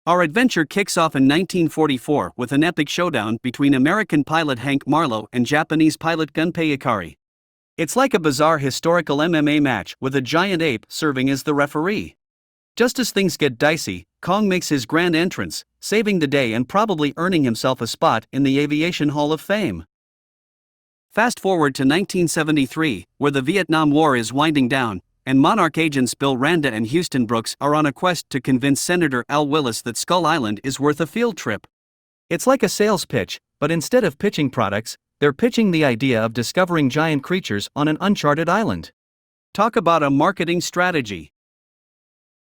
Our adventure kicks off in 1944 with an epic showdown between American pilot Hank Marlowe and Japanese pilot Gunpei Ikari. It's like a bizarre historical MMA match with a giant ape serving as the referee. Just as things get dicey, Kong makes his grand entrance, saving the day and probably earning himself a spot in the Aviation Hall of Fame. Fast forward to 1973, where the Vietnam War is winding down, and Monarch agents Bill Randa and Houston Brooks are on a quest to convince Senator Al Willis that Skull Island is worth a field trip. It's like a sales pitch, but instead of pitching products, they're pitching the idea of discovering giant creatures on an uncharted island. Talk about a marketing strategy.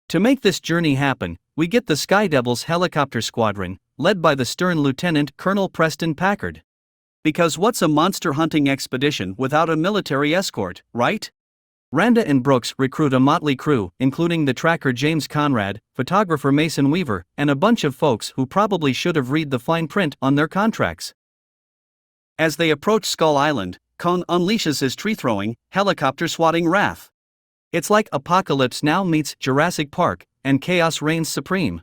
To make this journey happen, we get the Sky Devils helicopter squadron, led by the stern Lieutenant Colonel Preston Packard. Because what's a monster hunting expedition without a military escort, right? Randa and Brooks recruit a motley crew, including the tracker James Conrad, photographer Mason Weaver, and a bunch of folks who probably should have read the fine print on their contracts. As they approach Skull Island, Kong unleashes his tree-throwing, helicopter-swatting wrath. It's like Apocalypse Now meets Jurassic Park, and chaos reigns supreme.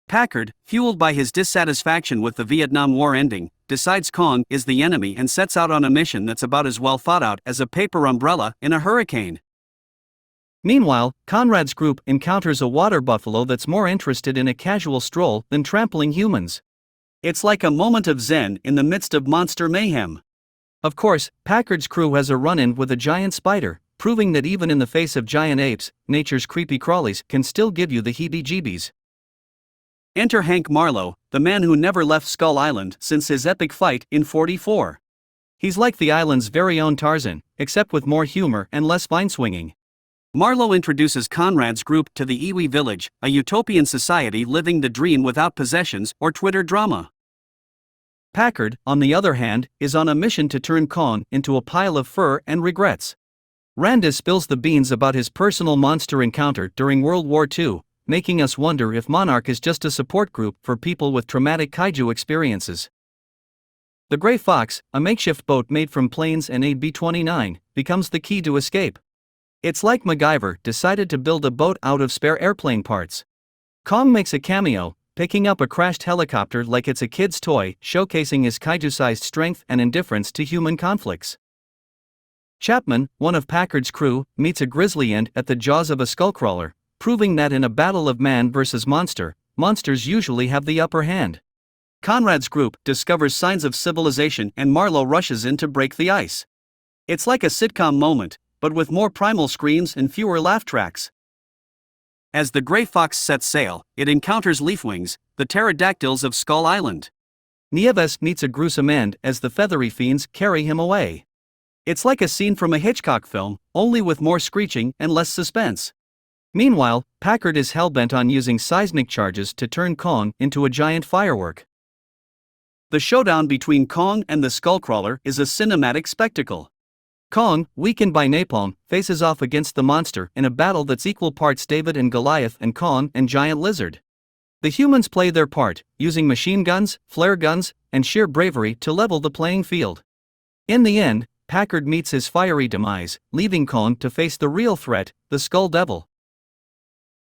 Packard, fueled by his dissatisfaction with the Vietnam War ending, decides Kong is the enemy and sets out on a mission that's about as well thought out as a paper umbrella in a hurricane. Meanwhile, Conrad's group encounters a water buffalo that's more interested in a casual stroll than trampling humans. It's like a moment of zen in the midst of monster mayhem. Of course, Packard's crew has a run-in with a giant spider, proving that even in the face of giant apes, nature's creepy crawlies can still give you the heebie-jeebies. Enter Hank Marlowe, the man who never left Skull Island since his epic fight in '44. He's like the island's very own Tarzan, except with more humor and less vine-swinging. Marlowe introduces Conrad's group to the Iwi village, a utopian society living the dream without possessions or Twitter drama. Packard, on the other hand, is on a mission to turn Kong into a pile of fur and regrets. Randa spills the beans about his personal monster encounter during World War II, making us wonder if Monarch is just a support group for people with traumatic kaiju experiences. The Gray Fox, a makeshift boat made from planes and a B-29, becomes the key to escape. It's like MacGyver decided to build a boat out of spare airplane parts. Kong makes a cameo, picking up a crashed helicopter like it's a kid's toy, showcasing his kaiju-sized strength and indifference to human conflicts. Chapman, one of Packard's crew, meets a grizzly ant at the jaws of a skullcrawler, proving that in a battle of man versus monster, monsters usually have the upper hand. Conrad's group discovers signs of civilization and Marlowe rushes in to break the ice. It's like a sitcom moment, but with more primal screams and fewer laugh tracks. As the Gray Fox sets sail, it encounters Leafwings, the pterodactyls of Skull Island. Nieves meets a gruesome end as the feathery fiends carry him away. It's like a scene from a Hitchcock film, only with more screeching and less suspense. Meanwhile, Packard is hellbent on using seismic charges to turn Kong into a giant firework. The showdown between Kong and the Skullcrawler is a cinematic spectacle. Kong, weakened by napalm, faces off against the monster in a battle that's equal parts David and Goliath and Kong and Giant Lizard. The humans play their part, using machine guns, flare guns, and sheer bravery to level the playing field. In the end, Packard meets his fiery demise, leaving Kong to face the real threat, the Skull Devil.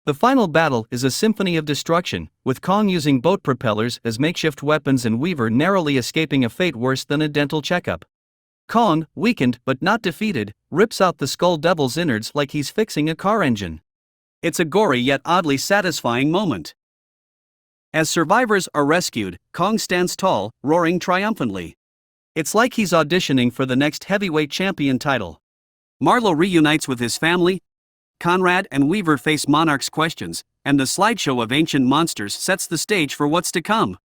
The final battle is a symphony of destruction, with Kong using boat propellers as makeshift weapons and Weaver narrowly escaping a fate worse than a dental checkup. Kong, weakened but not defeated, rips out the Skull Devil's innards like he's fixing a car engine. It's a gory yet oddly satisfying moment. As survivors are rescued, Kong stands tall, roaring triumphantly. It's like he's auditioning for the next heavyweight champion title. Marlowe reunites with his family. Conrad and Weaver face Monarch's questions, and the slideshow of ancient monsters sets the stage for what's to come.